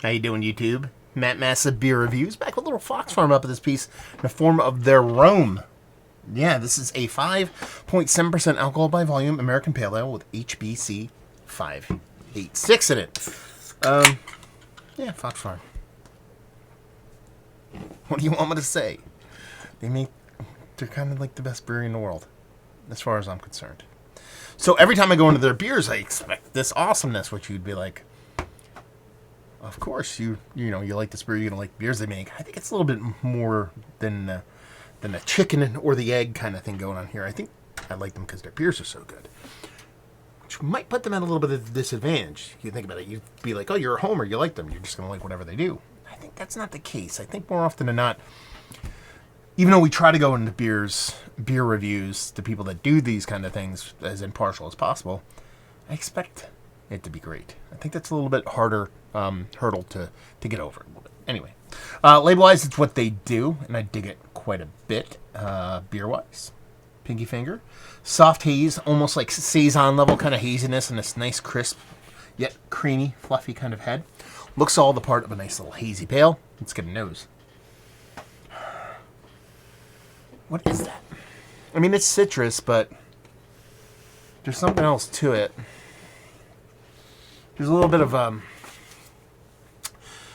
How you doing, YouTube? Matt Massive Beer Reviews, back with a little Fox Farm up of this piece in the form of their Rome. Yeah, this is a 5.7% alcohol by volume American Pale Ale with HBC 586 in it. Yeah, Fox Farm. What do you want me to say? They're kind of like the best brewery in the world, as far as I'm concerned. So every time I go into their beers, I expect this awesomeness, which you'd be like, of course, you like this beer, you're going to like beers they make. I think it's a little bit more than a chicken or the egg kind of thing going on here. I think I like them because their beers are so good, which might put them at a little bit of a disadvantage. You think about it, you'd be like, oh, you're a homer, you like them, you're just going to like whatever they do. I think that's not the case. I think more often than not, even though we try to go into beer reviews, the people that do these kind of things as impartial as possible, I expect it to be great. I think that's a little bit harder hurdle to get over a little bit. Anyway, label-wise, it's what they do, and I dig it quite a bit. Beer-wise, pinky finger, soft haze, almost like saison level kind of haziness, and this nice crisp yet creamy, fluffy kind of head. Looks all the part of a nice little hazy pale. Let's get a nose. What is that? I mean, it's citrus, but there's something else to it. There's a little bit of,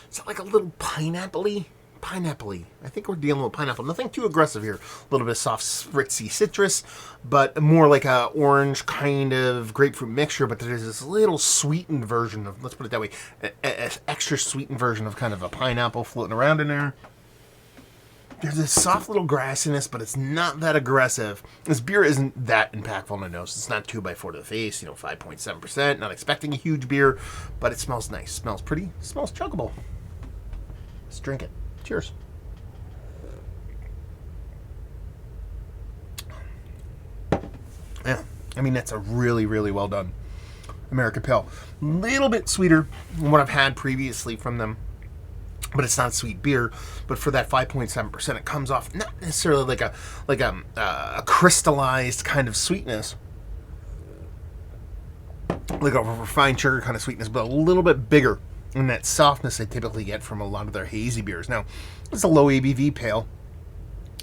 is it like a little pineapple-y? Pineapple-y. I think we're dealing with pineapple. Nothing too aggressive here. A little bit of soft, spritzy citrus, but more like a orange kind of grapefruit mixture, but there's this little sweetened version of, let's put it that way, an extra sweetened version of kind of a pineapple floating around in there. There's this soft little grassiness, but it's not that aggressive. This beer isn't that impactful on the nose. It's not 2x4 to the face, 5.7%. Not expecting a huge beer, but it smells nice. Smells pretty. Smells chuggable. Let's drink it. Cheers. Yeah, I mean, that's a really, really well done American Pale. A little bit sweeter than what I've had previously from them. But it's not a sweet beer. But for that 5.7%, it comes off not necessarily like a crystallized kind of sweetness, like a refined sugar kind of sweetness, but a little bit bigger than that softness I typically get from a lot of their hazy beers. Now, it's a low ABV pale.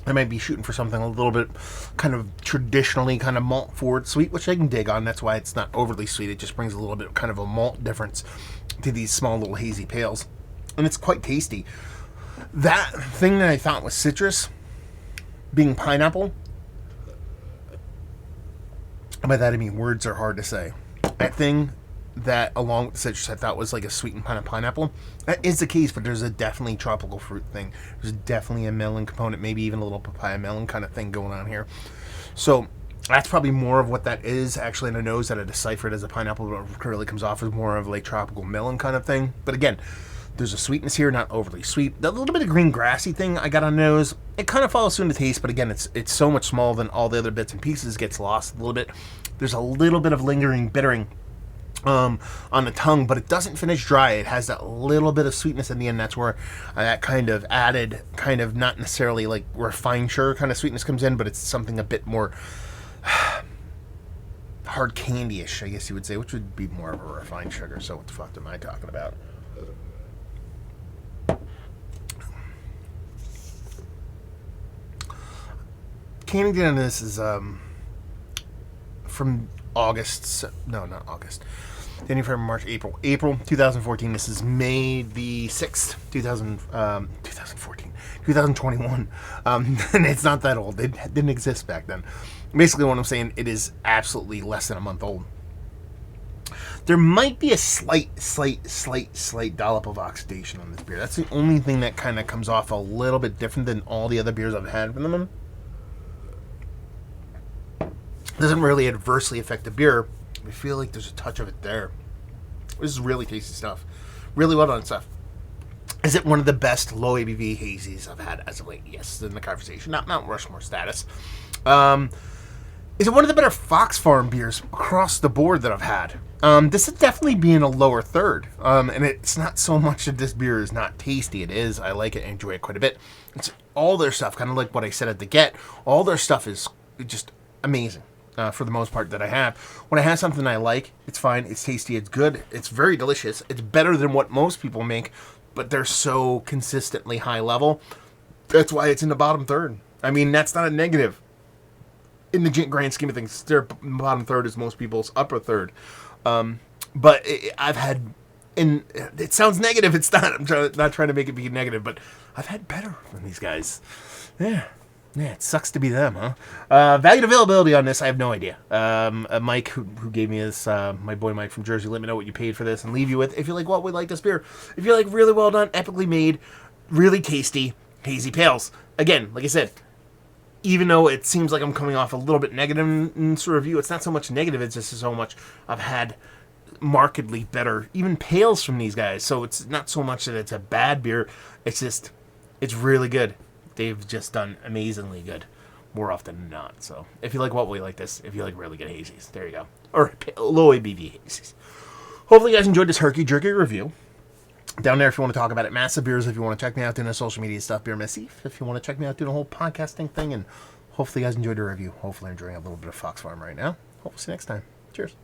I might be shooting for something a little bit kind of traditionally kind of malt forward sweet, which I can dig on. That's why it's not overly sweet. It just brings a little bit kind of a malt difference to these small little hazy pales. And it's quite tasty. That thing that I thought was citrus, being pineapple, by that I mean words are hard to say. That thing that, along with the citrus, I thought was like a sweetened pineapple. That is the case, but there's a definitely tropical fruit thing. There's definitely a melon component, maybe even a little papaya melon kind of thing going on here. So that's probably more of what that is actually in the nose that I deciphered as a pineapple, but it really comes off as more of like tropical melon kind of thing. But again, there's a sweetness here, not overly sweet. That little bit of green grassy thing I got on the nose, it kind of follows through in the taste, but again, it's so much smaller than all the other bits and pieces, gets lost a little bit. There's a little bit of lingering bittering on the tongue, but it doesn't finish dry. It has that little bit of sweetness in the end. That's where that kind of added, kind of not necessarily like refined sugar kind of sweetness comes in, but it's something a bit more hard candy-ish, I guess you would say, which would be more of a refined sugar. So what the fuck am I talking about? Canning on this is from August. No, not August. January, February, March, April 2014. This is May the 6th, 2021. And it's not that old. It didn't exist back then. Basically, what I'm saying, it is absolutely less than a month old. There might be a slight dollop of oxidation on this beer. That's the only thing that kind of comes off a little bit different than all the other beers I've had from them. Doesn't really adversely affect the beer. I feel like there's a touch of it there. This is really tasty stuff. Really well done stuff. Is it one of the best low ABV hazies I've had as of late? Yes, in the conversation. Not Mount Rushmore status. Is it one of the better Fox Farm beers across the board that I've had? This would definitely be in a lower third. And it's not so much that this beer is not tasty. It is. I like it. I enjoy it quite a bit. It's all their stuff, kind of like what I said at the get. All their stuff is just amazing. for the most part that I have. When I have something I like, it's fine, it's tasty, it's good, it's very delicious. It's better than what most people make, but they're so consistently high level. That's why it's in the bottom third. I mean, that's not a negative. In the grand scheme of things, their bottom third is most people's upper third. But I've had, and it sounds negative, it's not. I'm not trying to make it be negative, but I've had better from these guys. Yeah, it sucks to be them, huh? Value and availability on this, I have no idea. Mike, who gave me this, my boy Mike from Jersey, let me know what you paid for this and leave you with. If you like what we like this beer, if you like really well done, epically made, really tasty, hazy pales. Again, like I said, even though it seems like I'm coming off a little bit negative in this review, it's not so much negative, it's just so much I've had markedly better, even pales from these guys. So it's not so much that it's a bad beer, it's just, it's really good. They've just done amazingly good more often than not. So if you like what we like this, if you like really good hazies, there you go. Or low ABV hazies. Hopefully you guys enjoyed this herky-jerky review. Down there if you want to talk about it. Massive Beers if you want to check me out doing the social media stuff. Beer Massif if you want to check me out doing the whole podcasting thing. And hopefully you guys enjoyed the review. Hopefully I'm enjoying a little bit of Fox Farm right now. Hope we'll see you next time. Cheers.